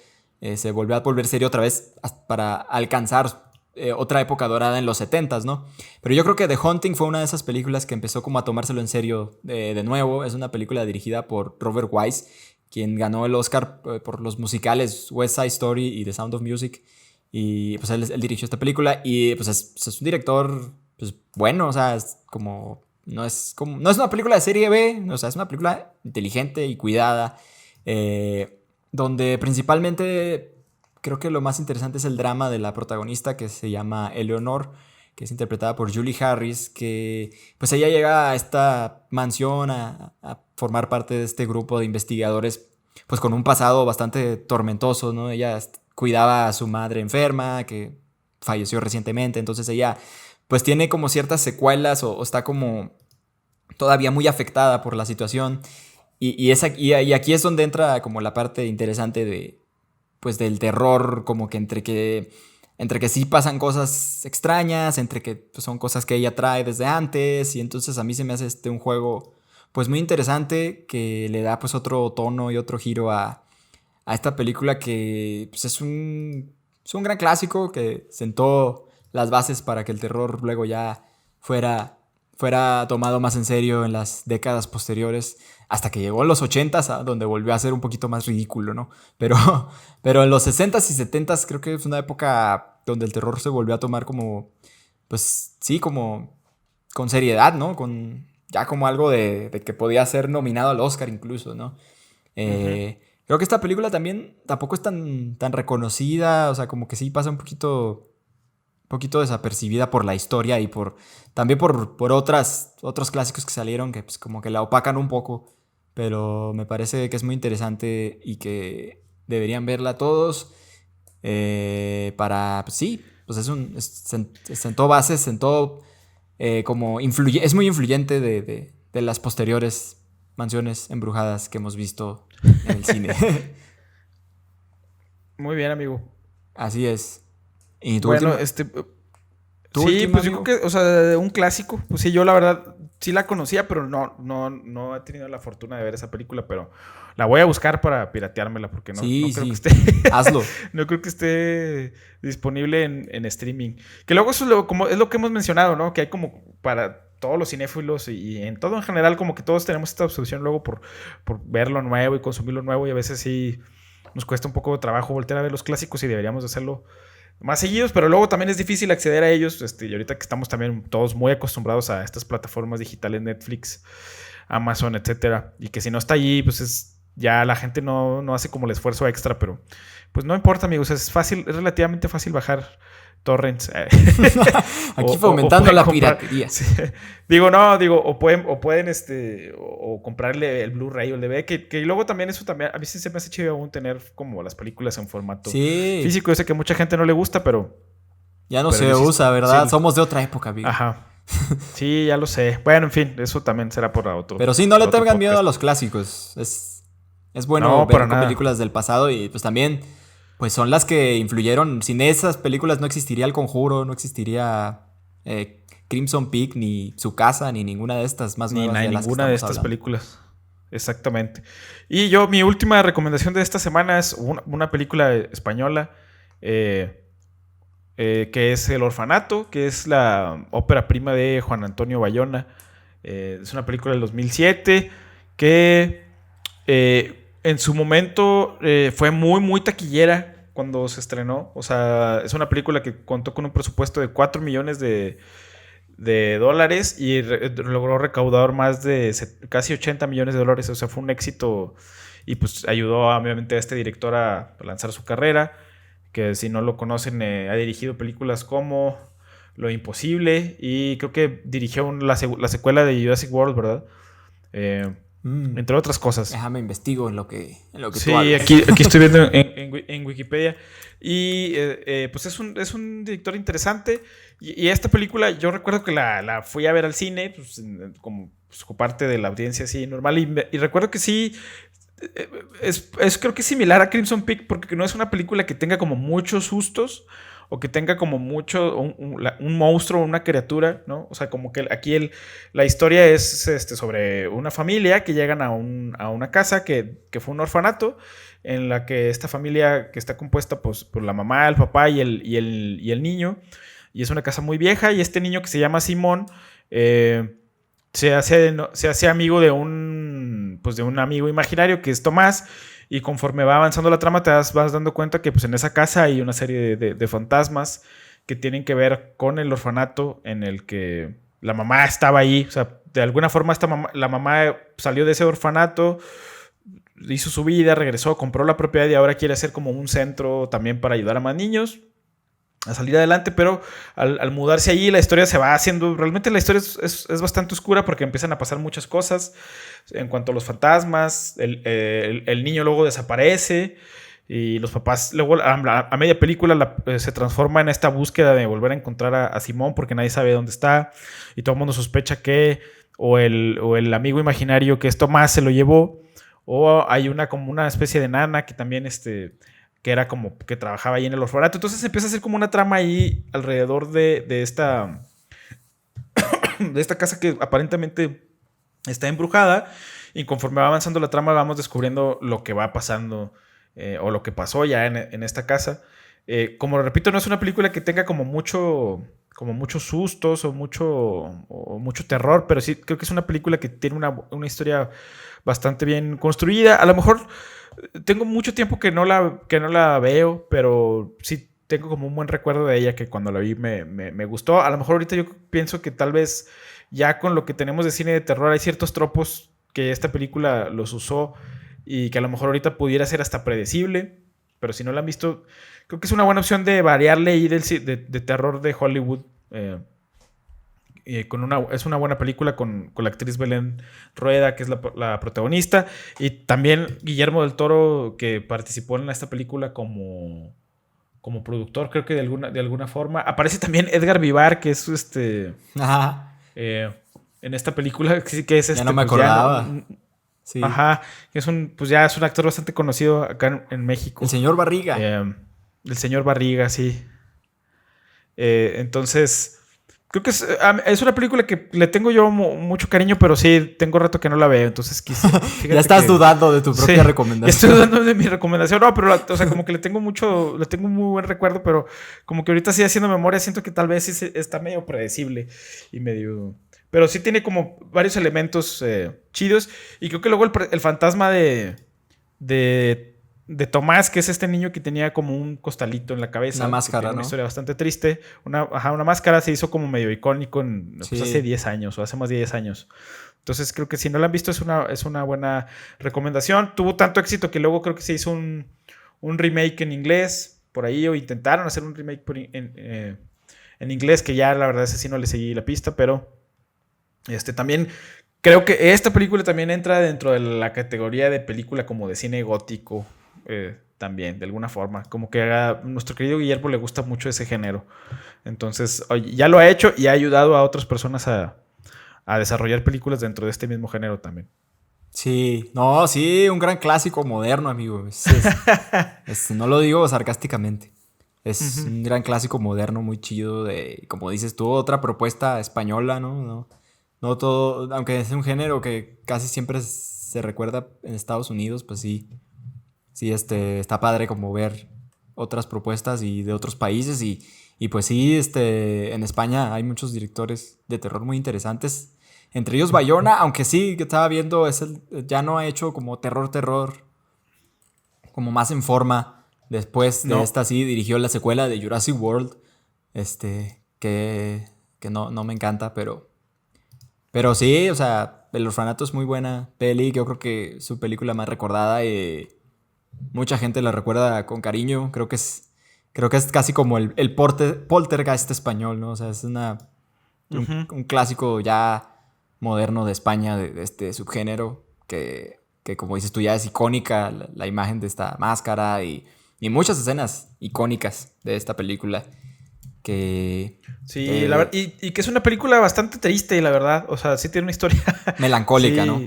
se volvió a volver serio otra vez para alcanzar otra época dorada en los 70s, ¿no? Pero yo creo que The Haunting fue una de esas películas que empezó como a tomárselo en serio de nuevo. Es una película dirigida por Robert Wise, quien ganó el Oscar por los musicales West Side Story y The Sound of Music. Y pues él dirigió esta película y pues es un director pues bueno, o sea, es como no es una película de serie B, o sea, es una película inteligente y cuidada, donde principalmente creo que lo más interesante es el drama de la protagonista que se llama Eleanor, que es interpretada por Julie Harris, que pues ella llega a esta mansión a formar parte de este grupo de investigadores, pues con un pasado bastante tormentoso, ¿no? Ella cuidaba a su madre enferma, que falleció recientemente, entonces ella pues tiene como ciertas secuelas o está como todavía muy afectada por la situación. Y aquí es donde entra como la parte interesante pues del terror, como que entre que sí pasan cosas extrañas, entre que pues, son cosas que ella trae desde antes, y entonces a mí se me hace un juego pues muy interesante que le da pues otro tono y otro giro a esta película que pues, es un gran clásico que sentó las bases para que el terror luego ya fuera tomado más en serio en las décadas posteriores, hasta que llegó a los 80s, donde volvió a ser un poquito más ridículo, ¿no? Pero, pero en los 60s y 70s creo que es una época donde el terror se volvió a tomar como, pues sí, como con seriedad, ¿no? Ya como algo de que podía ser nominado al Oscar incluso, ¿no? Ujú. Creo que esta película también tampoco es tan reconocida, o sea, como que sí pasa un poquito desapercibida por la historia y también por otros clásicos que salieron que pues como que la opacan un poco, pero me parece que es muy interesante y que deberían verla todos pues sí, pues sentó bases, es muy influyente de las posteriores mansiones embrujadas que hemos visto en el cine. Muy bien, amigo. Así es. ¿Y tu Bueno, última? ¿Tu sí, última, pues yo amigo? creo que, o sea, un clásico. Pues sí, yo la verdad sí la conocía, pero no he tenido la fortuna de ver esa película, pero la voy a buscar para pirateármela porque no Sí, creo que sí. esté, Hazlo. no creo que esté disponible en streaming. Que luego eso es como, es lo que hemos mencionado, ¿no? Que hay como para todos los cinéfilos y en todo en general, como que todos tenemos esta obsesión luego por ver lo nuevo y consumir lo nuevo y a veces sí nos cuesta un poco de trabajo voltear a ver los clásicos y deberíamos de hacerlo más seguidos, pero luego también es difícil acceder a ellos. Y ahorita que estamos también todos muy acostumbrados a estas plataformas digitales, Netflix, Amazon, etcétera, y que si no está allí, pues ya la gente no hace como el esfuerzo extra, pero pues no importa, amigos, es fácil, es relativamente fácil bajar torrents. Aquí O fomentando pueden la comprar. piratería. Sí. Digo, o pueden o comprarle el Blu-ray o el DVD, que luego también eso también, a mí sí se me hace chido aún tener como las películas en formato Sí, físico. Yo sé que a mucha gente no le gusta, ya no pero se yo sí, usa, ¿verdad? sí, Somos de otra época, amigo. ajá. Sí, ya lo sé. Bueno, en fin, eso también será por Pero sí, no le otro tengan miedo a podcast. los clásicos. Es bueno No, para ver con nada. películas del pasado y pues también pues son las que influyeron. Sin esas películas no existiría El Conjuro, no existiría Crimson Peak, ni Su Casa, ni ninguna de estas más Ni nuevas de las que ninguna de estamos estas hablando. películas. Exactamente. Y mi última recomendación de esta semana es una película española eh, que es El Orfanato, que es la ópera prima de Juan Antonio Bayona. Es una película del 2007 que en su momento fue muy, muy taquillera cuando se estrenó. O sea, es una película que contó con un presupuesto de 4 millones de dólares y logró recaudar más de casi 80 millones de dólares. O sea, fue un éxito y pues ayudó obviamente a este director a lanzar su carrera, que si no lo conocen ha dirigido películas como Lo Imposible y creo que dirigió la secuela de Jurassic World, ¿verdad? Eh, Mm, entre otras cosas. déjame investigo en lo que tú Sí, hablas. aquí estoy viendo en Wikipedia. Y pues es un director interesante. Y esta película, yo recuerdo que la fui a ver al cine, pues, como pues, parte de la audiencia así normal. Y recuerdo que sí, creo que es similar a Crimson Peak, porque no es una película que tenga como muchos sustos o que tenga como mucho un monstruo o una criatura, ¿no? O sea, como que aquí la historia es sobre una familia que llegan a una casa que fue un orfanato, en la que esta familia que está compuesta pues, por la mamá, el papá y el niño, y es una casa muy vieja, y este niño que se llama Simón, se hace amigo de un amigo imaginario que es Tomás. Y conforme va avanzando la trama, vas dando cuenta que pues, en esa casa hay una serie de fantasmas que tienen que ver con el orfanato en el que la mamá estaba ahí. O sea, de alguna forma la mamá salió de ese orfanato, hizo su vida, regresó, compró la propiedad y ahora quiere hacer como un centro también para ayudar a más niños a salir adelante, pero al mudarse allí la historia se va haciendo, realmente la historia es bastante oscura porque empiezan a pasar muchas cosas en cuanto a los fantasmas, el niño luego desaparece y los papás luego a media película se transforma en esta búsqueda de volver a encontrar a Simón porque nadie sabe dónde está y todo el mundo sospecha que o el amigo imaginario que es Tomás se lo llevó, o hay como una especie de nana que también que era como que trabajaba ahí en el orfanato. Entonces empieza a hacer como una trama ahí alrededor de esta casa que aparentemente está embrujada. Y conforme va avanzando la trama, vamos descubriendo lo que va pasando o lo que pasó ya en esta casa. Como repito, no es una película que tenga como muchos sustos o mucho terror, pero sí creo que es una película que tiene una historia bastante bien construida. A lo mejor tengo mucho tiempo que no la veo, pero sí tengo como un buen recuerdo de ella que cuando la vi me gustó. A lo mejor ahorita yo pienso que tal vez ya con lo que tenemos de cine de terror hay ciertos tropos que esta película los usó y que a lo mejor ahorita pudiera ser hasta predecible, pero si no la han visto, creo que es una buena opción de variarle ahí de terror de Hollywood. Es una buena película con la actriz Belén Rueda, que es la protagonista, y también Guillermo del Toro, que participó en esta película como productor, creo que de alguna forma. Aparece también Edgar Vivar, que es Ajá, en esta película, que es ya no me pues ya acordaba. Sí. Ajá, pues ya es un actor bastante conocido acá en México. El señor Barriga. El señor Barriga, sí. Entonces, creo que es una película que le tengo yo mucho cariño, pero sí, tengo rato que no la veo. Entonces, ya estás dudando de tu propia recomendación. Estoy dudando de mi recomendación. No, pero, o sea, como que le tengo un muy buen recuerdo, pero como que ahorita sí haciendo memoria, siento que tal vez sí está medio predecible y medio. Pero sí tiene como varios elementos chidos. Y creo que luego el fantasma de Tomás, que es este niño que tenía como un costalito en la cabeza. Una máscara, ¿no? Una historia bastante triste. Una máscara se hizo como medio icónico pues hace 10 años o hace más de 10 años. Entonces creo que si no la han visto es una buena recomendación. Tuvo tanto éxito que luego creo que se hizo un remake en inglés por ahí, o intentaron hacer un remake en inglés, que ya la verdad ese sí no le seguí la pista, pero también creo que esta película también entra dentro de la categoría de película como de cine gótico. También, de alguna forma. Como que a nuestro querido Guillermo le gusta mucho ese género. Entonces, ya lo ha hecho y ha ayudado a otras personas a desarrollar películas dentro de este mismo género también. Sí, no, sí, un gran clásico moderno, amigo. No lo digo sarcásticamente. Es un gran clásico moderno, muy chido. Como dices tú, otra propuesta española, ¿no? No todo, aunque es un género que casi siempre se recuerda en Estados Unidos, pues sí. Sí, está padre como ver otras propuestas y de otros países y pues sí, en España hay muchos directores de terror muy interesantes, entre ellos Bayona, aunque sí, que estaba viendo, ya no ha hecho como terror, como más en forma. Después de esta sí dirigió la secuela de Jurassic World, que no me encanta, pero sí, o sea, El Orfanato es muy buena peli, yo creo que su película más recordada y mucha gente la recuerda con cariño. Creo que es casi como el poltergeist español, ¿no? O sea, es un clásico ya moderno de España, de este subgénero, que como dices tú, ya es icónica la imagen de esta máscara y muchas escenas icónicas de esta película. Sí, la verdad, y que es una película bastante triste, la verdad. O sea, sí tiene una historia melancólica, sí, ¿no?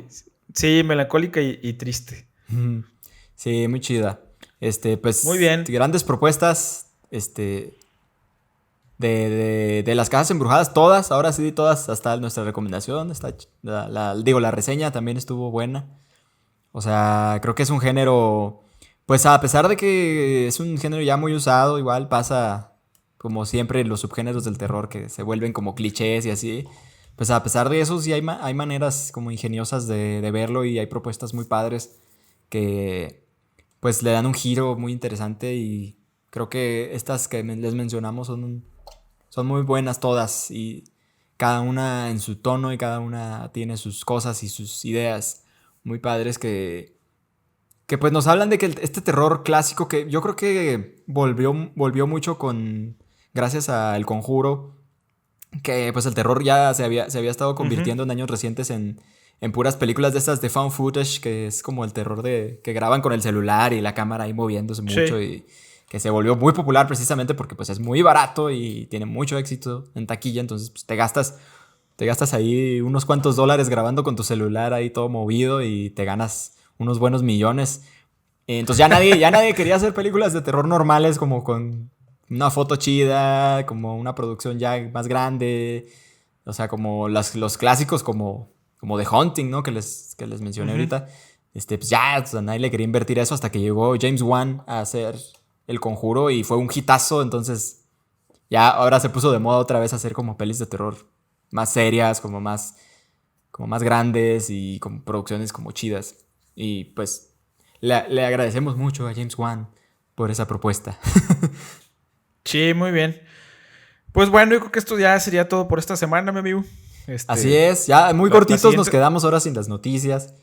Sí, melancólica y triste. Sí, muy chida. Pues muy bien. Grandes propuestas, de las casas embrujadas, todas, ahora sí, todas, hasta nuestra recomendación, la reseña también estuvo buena. O sea, creo que es un género, pues a pesar de que es un género ya muy usado, igual pasa como siempre los subgéneros del terror que se vuelven como clichés y así. Pues a pesar de eso sí hay maneras como ingeniosas de verlo y hay propuestas muy padres que pues le dan un giro muy interesante y creo que estas que les mencionamos son muy buenas todas y cada una en su tono y cada una tiene sus cosas y sus ideas muy padres que pues nos hablan de que este terror clásico que yo creo que volvió mucho gracias a El Conjuro, que pues el terror ya se había estado convirtiendo en años recientes en puras películas de estas de found footage, que es como el terror que graban con el celular y la cámara ahí moviéndose mucho, sí. Y que se volvió muy popular precisamente porque pues es muy barato y tiene mucho éxito en taquilla, entonces pues te gastas ahí unos cuantos dólares grabando con tu celular ahí todo movido y te ganas unos buenos millones. Entonces ya nadie quería hacer películas de terror normales como con una foto chida, como una producción ya más grande, o sea, como los clásicos como The Haunting, ¿no? Que les mencioné ahorita. Pues ya, o sea, nadie le quería invertir eso hasta que llegó James Wan a hacer El Conjuro y fue un hitazo, entonces ya ahora se puso de moda otra vez hacer como pelis de terror más serias, como más grandes y con producciones como chidas. Y pues le agradecemos mucho a James Wan por esa propuesta. Sí, muy bien. Pues bueno, yo creo que esto ya sería todo por esta semana, mi amigo. Así es, ya muy cortitos nos quedamos ahora sin las noticias.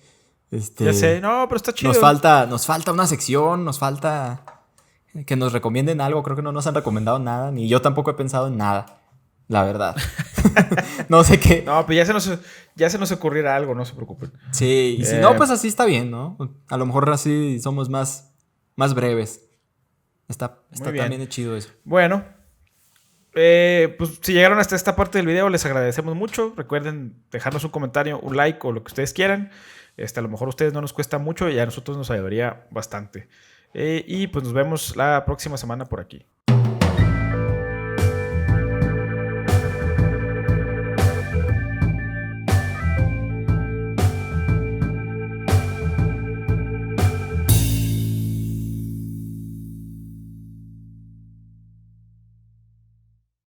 Ya sé, no, pero está chido. Nos falta una sección, nos falta que nos recomienden algo. Creo que no nos han recomendado nada, ni yo tampoco he pensado en nada, la verdad. No sé qué. No, pues ya se nos ocurrirá algo, no se preocupen. Sí, y si no, pues así está bien, ¿no? A lo mejor así somos más breves. Está también chido eso. Bueno, pues si llegaron hasta esta parte del video, les agradecemos mucho. Recuerden dejarnos un comentario, un like o lo que ustedes quieran. A lo mejor a ustedes no nos cuesta mucho y a nosotros nos ayudaría bastante. Y pues nos vemos la próxima semana por aquí.